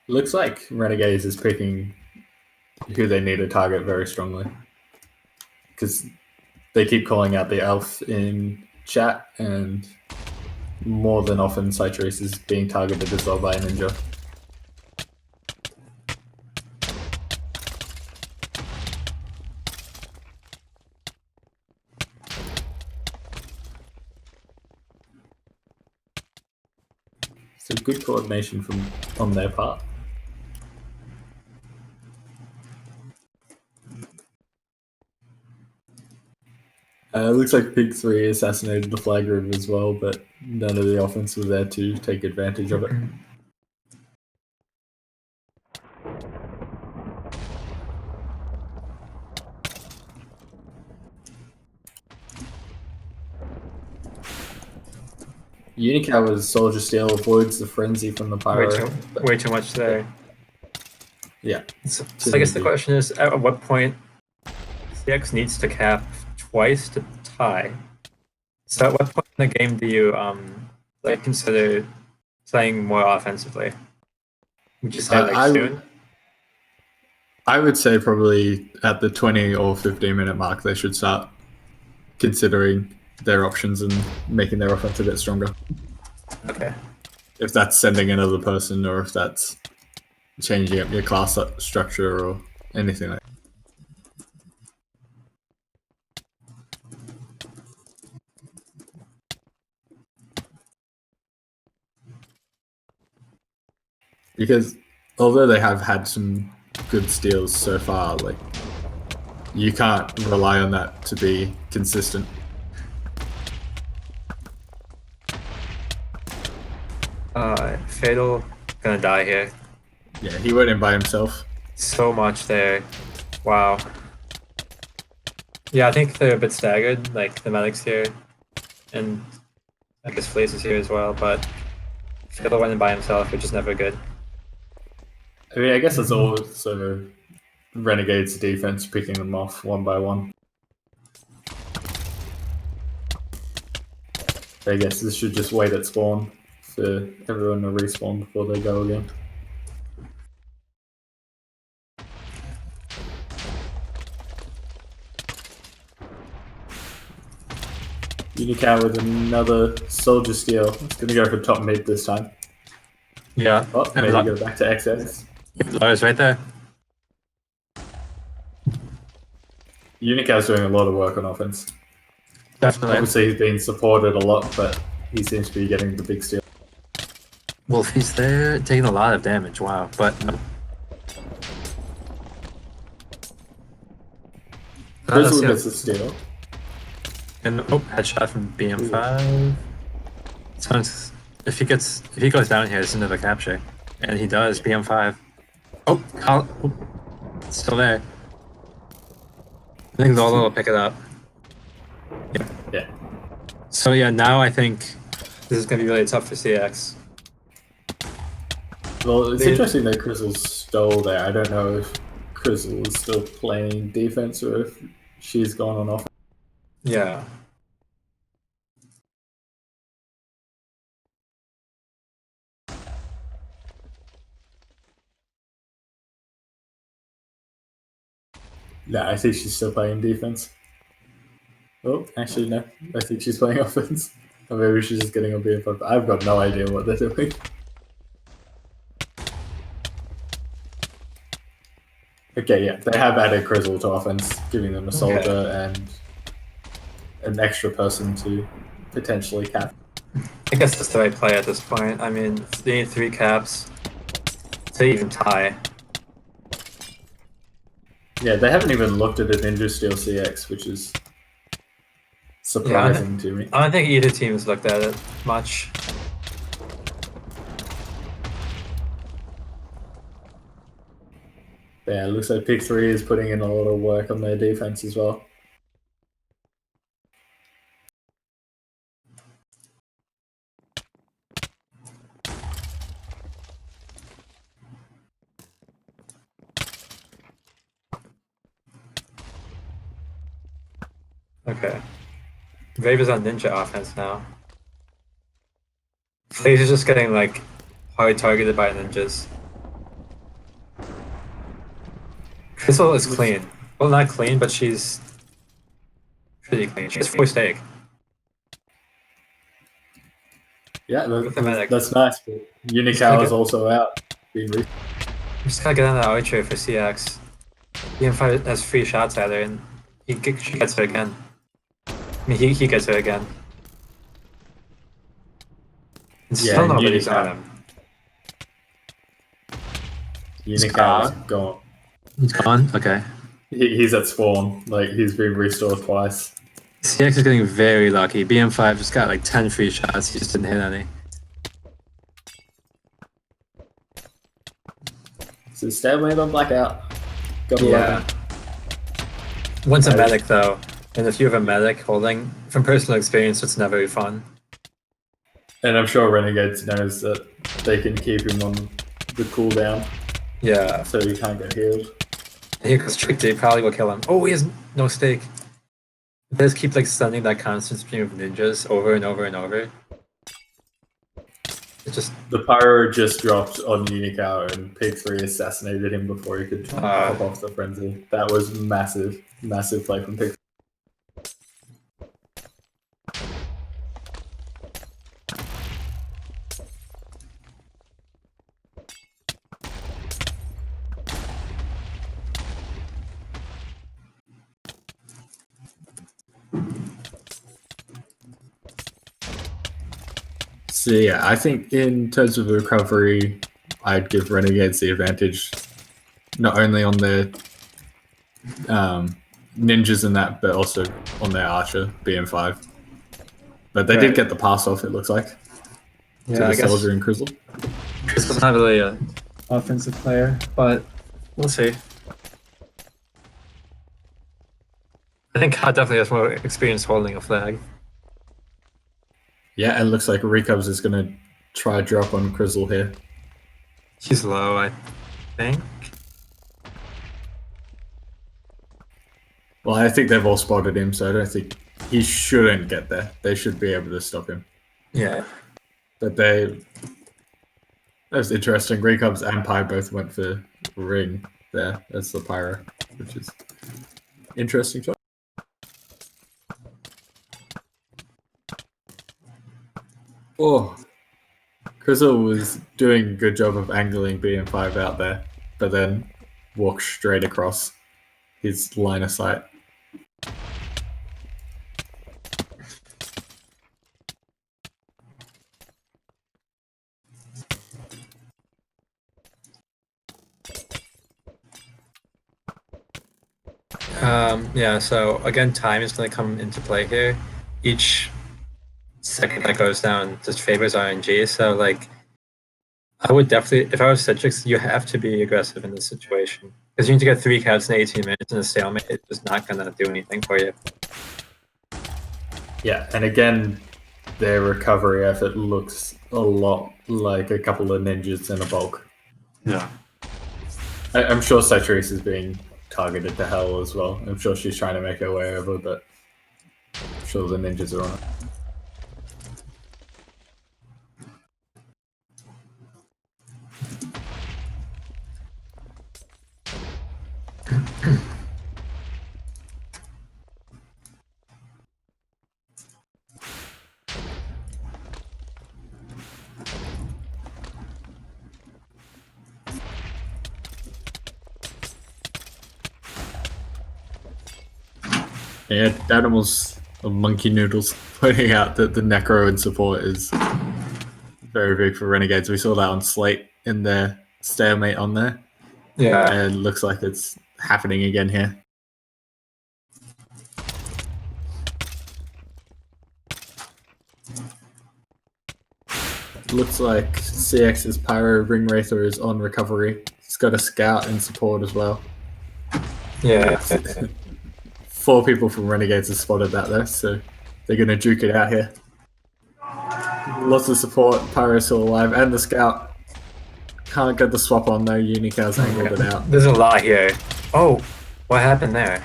Looks like Renegades is picking who they need to target very strongly. Because they keep calling out the elf in chat, and more than often CITRIX is being targeted as well by a ninja. So good coordination on their part. Looks like Pig 3 assassinated the flag room as well, but none of the offense was there to take advantage of it. Unicawa's soldier steal avoids the frenzy from the pyro. Way too much there. Yeah. So I guess the question is, at what point CX needs to cap twice to tie? So at what point in the game do you consider playing more offensively? Would you say soon? I would say probably at the 20 or 15-minute mark they should start considering their options and making their offense a bit stronger. Okay. If that's sending another person or if that's changing up your class structure or anything like that. Because although they have had some good steals so far, like you can't rely on that to be consistent. Fatal gonna die here. Yeah, he went in by himself. So much there. Wow. Yeah, I think they're a bit staggered, like the medics here, and I guess Flace is here as well, but Fatal went in by himself, which is never good. I mean, I guess it's also Renegades' defense picking them off one by one. I guess this should just wait at spawn for everyone to respawn before they go again. Unicat with another soldier steal. It's going to go for top mid this time. Yeah. Oh, maybe go back to XX. Lara's right there. Unicat's doing a lot of work on offense. Definitely. Obviously, he's being supported a lot, but he seems to be getting the big steal. Well, if he's there, taking a lot of damage, wow. But no. Grizzly gets the steal. And headshot from BM5. So if he goes down here, it's another capture, and he does. BM5. Oh, it's still there. I think Lola will pick it up. Yeah. So yeah, now I think this is gonna be really tough for CX. Well, it's interesting that Crizzle stole there. I don't know if Crizzle is still playing defense or if she's gone on offense. Yeah. Yeah, I think she's still playing defense. Oh, actually, no. I think she's playing offense. Or maybe she's just getting a BM5. I've got no idea what they're doing. Okay, yeah, they have added Crizzle to offense, giving them a soldier and an extra person to potentially cap. I guess that's the right play at this point. I mean, they need 3 caps to even tie. Yeah, they haven't even looked at a Ninja Steel CX, which is surprising to me. I don't think either team has looked at it much. Yeah, it looks like Pick 3 is putting in a lot of work on their defense as well. Okay. Rave is on ninja offense now. Blaze is just getting like hard targeted by ninjas. Crystal is clean. Well, not clean, but she's pretty clean. She's 4 stake. Yeah, that's nice. But Unical is also out. Just gotta get on the archer for CX. BM5 has 3 shots at her, and she gets her again. I mean, he gets her again. And still nobody's on him. Unical is gone. He's gone? Okay. He's at spawn. Like, he's been restored twice. CX is getting very lucky. BM5 just got like 10 free shots. He just didn't hit any. So Stalemate on Blackout. Yeah. Once a medic though, and if you have a medic holding, from personal experience, it's never fun. And I'm sure Renegades knows that they can keep him on the cooldown. Yeah. So he can't get healed. Here goes Trick Day, probably will kill him. Oh, he has no stake. They just keep like sending that constant stream of ninjas over and over and over. It just the pyro just dropped on Unical and Pig 3 assassinated him before he could pop off the frenzy. That was massive, massive play from Pig 3. So yeah, I think in terms of recovery, I'd give Renegades the advantage, not only on their ninjas and that, but also on their archer, BM5. But they did get the pass off, it looks like, to the soldier and Crizzle. This was not really an offensive player, but we'll see. I think Hot definitely has more experience holding a flag. Yeah, and it looks like Recubs is going to try drop on Crizzle here. She's low, I think. Well, I think they've all spotted him, so I don't think he shouldn't get there. They should be able to stop him. Yeah. But that's interesting. Recubs and Pi both went for ring there. That's the Pyro, which is interesting choice. Oh, Crizzle was doing a good job of angling BM5 out there, but then walked straight across his line of sight. Yeah, so again, time is going to come into play here. Each second that goes down just favors RNG, so like, I would definitely, if I was CITRIX, you have to be aggressive in this situation. Because you need to get 3 caps in 18 minutes in a stalemate, it's just not going to do anything for you. Yeah, and again, their recovery effort looks a lot like a couple of ninjas in a bulk. Yeah. I'm sure CITRIX is being targeted to hell as well. I'm sure she's trying to make her way over, but I'm sure the ninjas are on it. Yeah, Animals of Monkey Noodles pointing out that the Necro in support is very big for Renegades. We saw that on Slate in their stalemate on there. Yeah. And it looks like it's happening again here. Looks like CX's Pyro Ring Wraither is on recovery. He's got a scout in support as well. Yeah. 4 people from Renegades have spotted that though, so they're going to juke it out here. Lots of support, Pyro's still alive, and the scout. Can't get the swap on though, Unical's angled it out. There's a lot here. Oh, what happened there?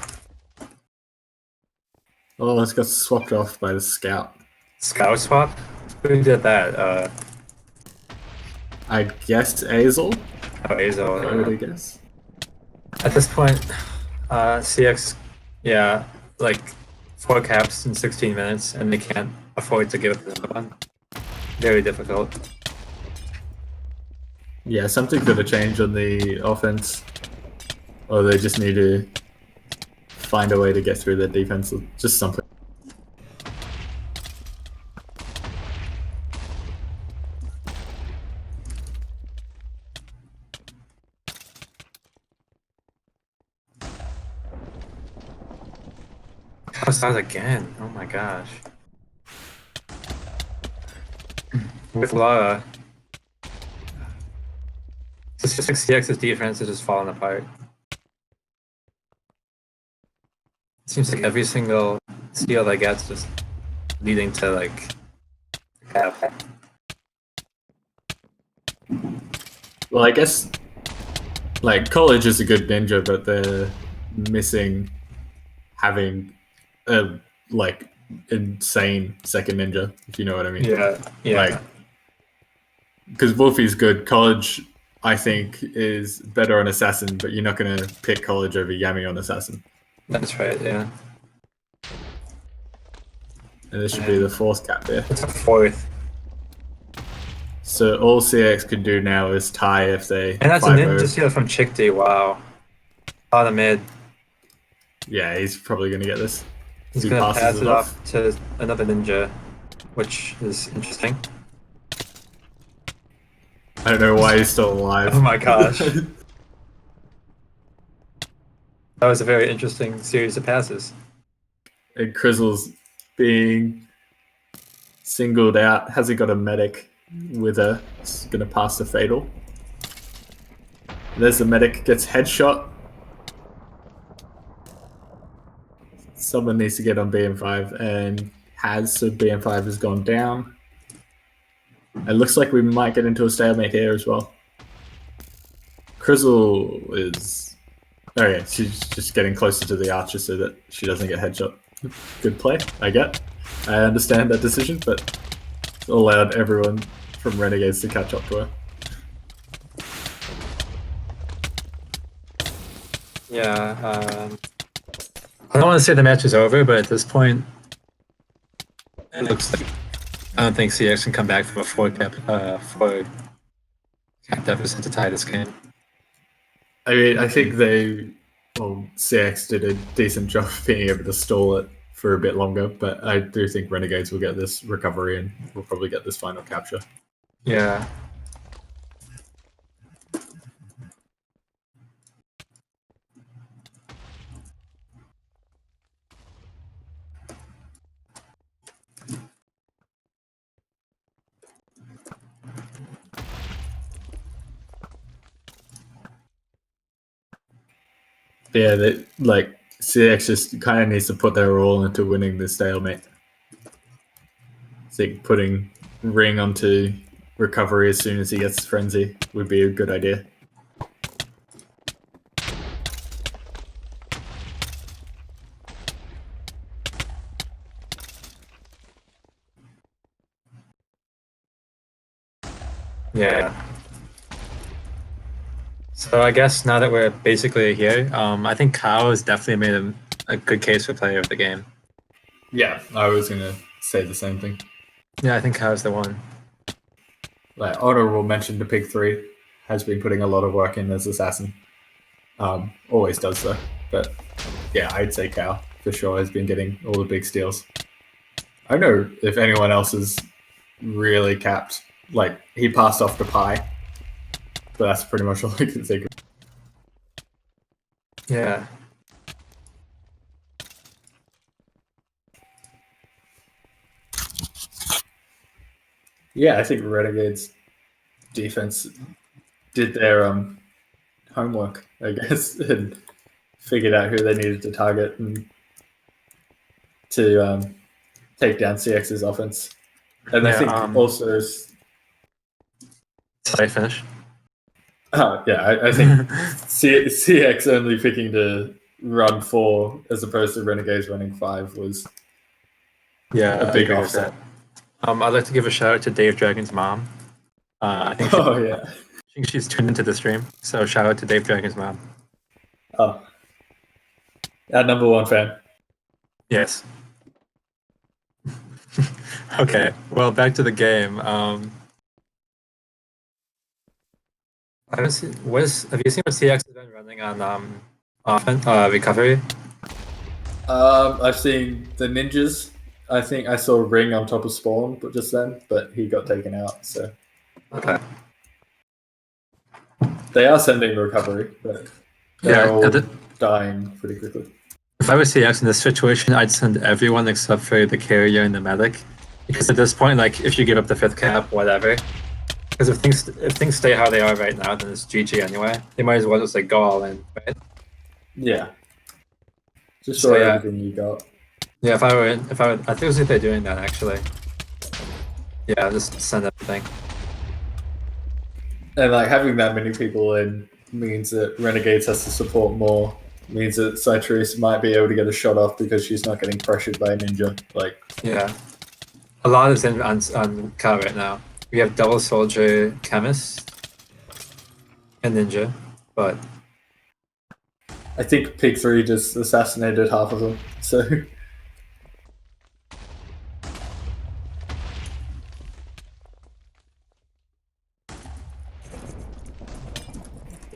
Oh, it's got swapped off by the scout. Scout swap? Who did that? I guess Azel? Oh, Azel. I would guess. At this point, CX, yeah, like 4 caps in 16 minutes, and they can't afford to give it another one. Very difficult. Yeah, something's got to change on the offense. Or they just need to find a way to get through their defense. Just something. Stars again. Oh my gosh. With Lara. It's just like CX's defense is just falling apart. It seems like every single steal they get's just leading to like cap. Well, I guess like college is a good ninja, but they're missing having a like insane second ninja, if you know what I mean. Yeah, yeah. Like, because Wolfie's good. College, I think, is better on assassin, but you're not going to pick college over Yami on assassin. That's right. Yeah. And this should be the 4th cap here. It's a 4th. So all CX can do now is tie if they. And that's a ninja steal from Chick D. Wow. On the mid. Yeah, he's probably going to get this. He's going to pass it off to another ninja, which is interesting. I don't know why he's still alive. Oh my gosh. That was a very interesting series of passes. And Crizzle's being singled out. Has he got a medic with a... It's going to pass the fatal. There's the medic, gets headshot. Someone needs to get on BM5 and has, so BM5 has gone down. It looks like we might get into a stalemate here as well. Crizzle is... Oh yeah, she's just getting closer to the archer so that she doesn't get headshot. Good play, I get. I understand that decision, but it allowed everyone from Renegades to catch up to her. Yeah, I don't want to say the match is over, but at this point, it looks like I don't think CX can come back from a four cap deficit to tie this game. I mean, I think CX did a decent job of being able to stall it for a bit longer, but I do think Renegades will get this recovery and we'll probably get this final capture. Yeah. Yeah, like CX just kind of needs to put their all into winning this stalemate. I think putting Ring onto recovery as soon as he gets frenzy would be a good idea. Yeah. So I guess now that we're basically here, I think Kyle has definitely made a good case for player of the game. Yeah, I was gonna say the same thing. Yeah, I think Kyle's the one. Like honorable mention to Pig 3 has been putting a lot of work in as assassin. Always does though. But yeah, I'd say Cal for sure has been getting all the big steals. I don't know if anyone else is really capped. Like he passed off to Pi, but that's pretty much all I can think of. Yeah. Yeah, I think Renegades defense did their homework, I guess, and figured out who they needed to target and to take down CX's offense. And I think also... Sorry, finish. Oh, yeah, I think CX only picking to run 4 as opposed to Renegades running 5 was a big offset. I'd like to give a shout out to Dave Dragon's mom. I think I think she's tuned into the stream, so shout out to Dave Dragon's mom. Oh, our number 1 fan. Yes. Okay, well, back to the game. Have you seen what CX has been running on recovery? I've seen the ninjas. I think I saw Ring on top of Spawn, but just then, but he got taken out. So okay, they are sending recovery, but they're all dying pretty quickly. If I was CX in this situation, I'd send everyone except for the carrier and the medic, because at this point, like if you give up the 5th cap, whatever. Because if things stay how they are right now, then it's GG anyway. They might as well just like go all in, right? Yeah. Just throw everything you got. Yeah, I think it's if they're doing that actually. Yeah, just send everything. And like having that many people in means that Renegades has to support more. Means that CITRIX might be able to get a shot off because she's not getting pressured by a ninja. Like yeah, a lot is in on Cal right now. We have double soldier, chemist, and ninja, but I think Pig 3 just assassinated half of them. So.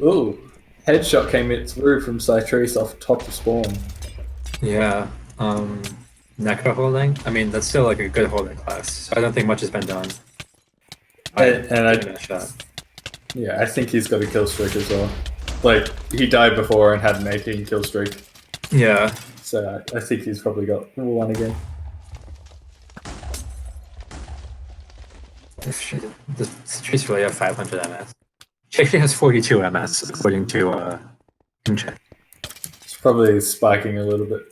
Ooh, headshot came in through from CITRIX off top of Spawn. Yeah, Necro holding. I mean, that's still like a good holding class. So I don't think much has been done. And Yeah, I think he's got a kill streak as well. Like, he died before and had an 18 kill streak. Yeah. So I think he's probably got one again. The streets really have 500 MS. She actually has 42 MS, according to check. It's probably spiking a little bit.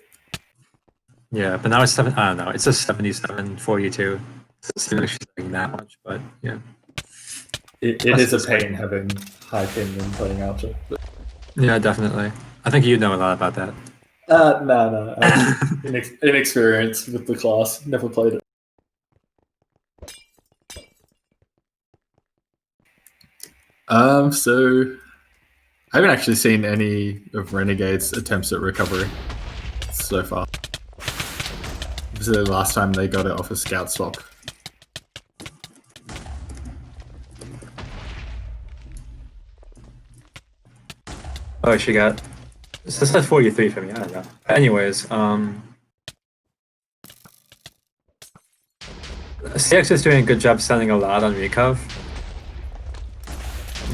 Yeah, but now it's 7. I don't know. It's a 77, 42. It doesn't seem like she's doing that much, but yeah. It is a pain having high ping and playing Alter. Yeah, definitely. I think you know a lot about that. No. Inexperienced with the class. Never played it. So I haven't actually seen any of Renegade's attempts at recovery so far. This is the last time they got it off a scout swap. Oh, she got. This says 43 for me. I don't know. Anyways, CX is doing a good job selling a lot on Recov.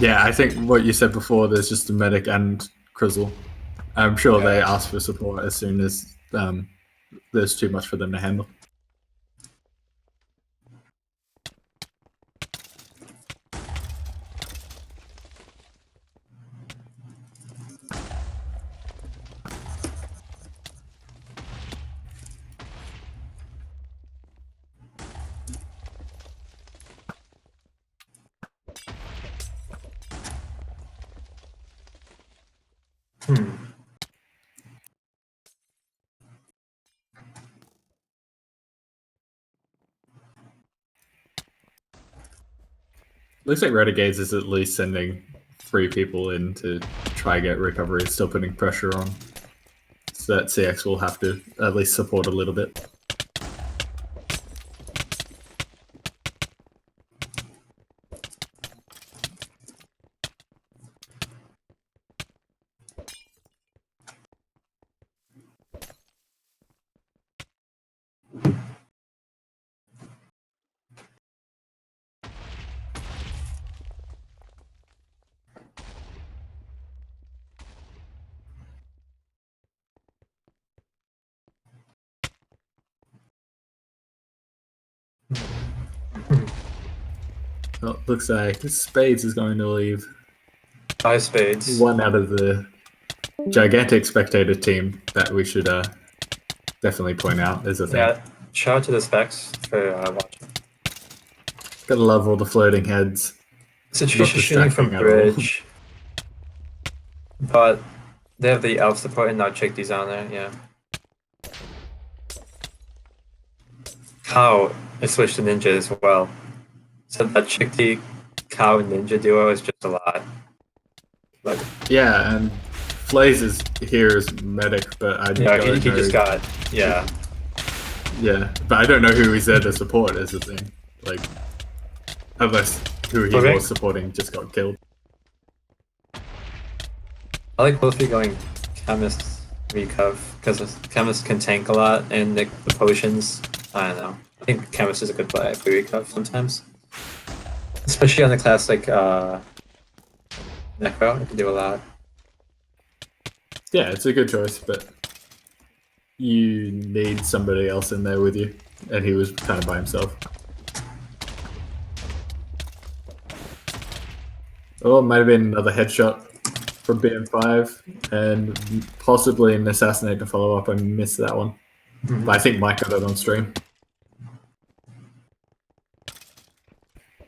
Yeah, I think what you said before, there's just a medic and Crizzle. I'm sure they ask for support as soon as there's too much for them to handle. Looks like Renegades is at least sending 3 people in to try get recovery, still putting pressure on. So that CX will have to at least support a little bit. Well, looks like Spades is going to leave. 5 spades. One out of the gigantic spectator team that we should definitely point out is a thing. Yeah, shout out to the specs for watching. Gotta love all the floating heads. Situation shooting from bridge. But they have the elf support and now check these on there, yeah. Cow is switched to ninja as well. So that Chickty Cow ninja duo is just a lot. Like, yeah, and Flaze is here as medic, but I don't know. He just got, yeah. Yeah, but I don't know who he's there to support is the thing. Like, unless who he was supporting just got killed. I like mostly going Chemist Recov, because Chemist can tank a lot, and the potions, I don't know. I think Chemist is a good play for Recov sometimes. Especially on the class like Necro, it can do a lot. Yeah, it's a good choice, but you need somebody else in there with you, and he was kind of by himself. Oh, it might have been another headshot from BM5, and possibly an assassinate to follow up. I missed that one. But I think Mike got it on stream.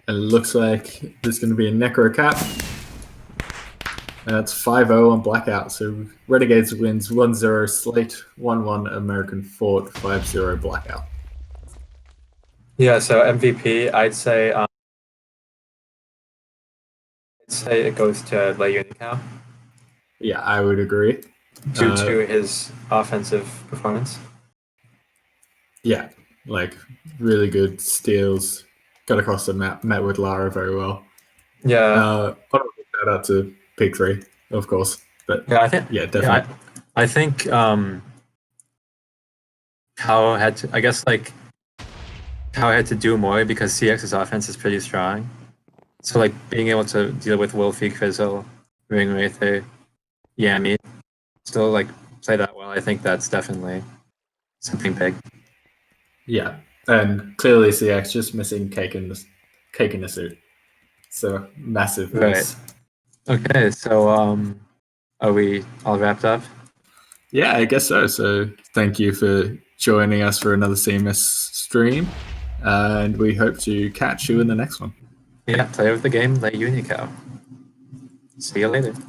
And it looks like there's going to be a Necro cap. And that's 5-0 on Blackout. So Renegades wins 1-0 Slate, 1-1 American Fort, 5-0 Blackout. Yeah, so MVP, I'd say it goes to Le Unicow. Yeah, I would agree. Due to his offensive performance. Yeah, like really good steals. Got across the map, met with Lara very well. Yeah. Shout out to Pig 3, of course. But yeah, I think definitely. Yeah, I think Cow had to, I guess like Cow had to do more because CX's offense is pretty strong. So like being able to deal with Wolfie, Crizzle, Ring Wraither, Yami, still like play that well. I think that's definitely something big. Yeah, and clearly CX just missing cake in the suit. So massive Right. miss. Okay, so are we all wrapped up? Yeah, I guess so. So thank you for joining us for another CMS stream, and we hope to catch you in the next one. Yeah, play with the game, let Unico. See you later.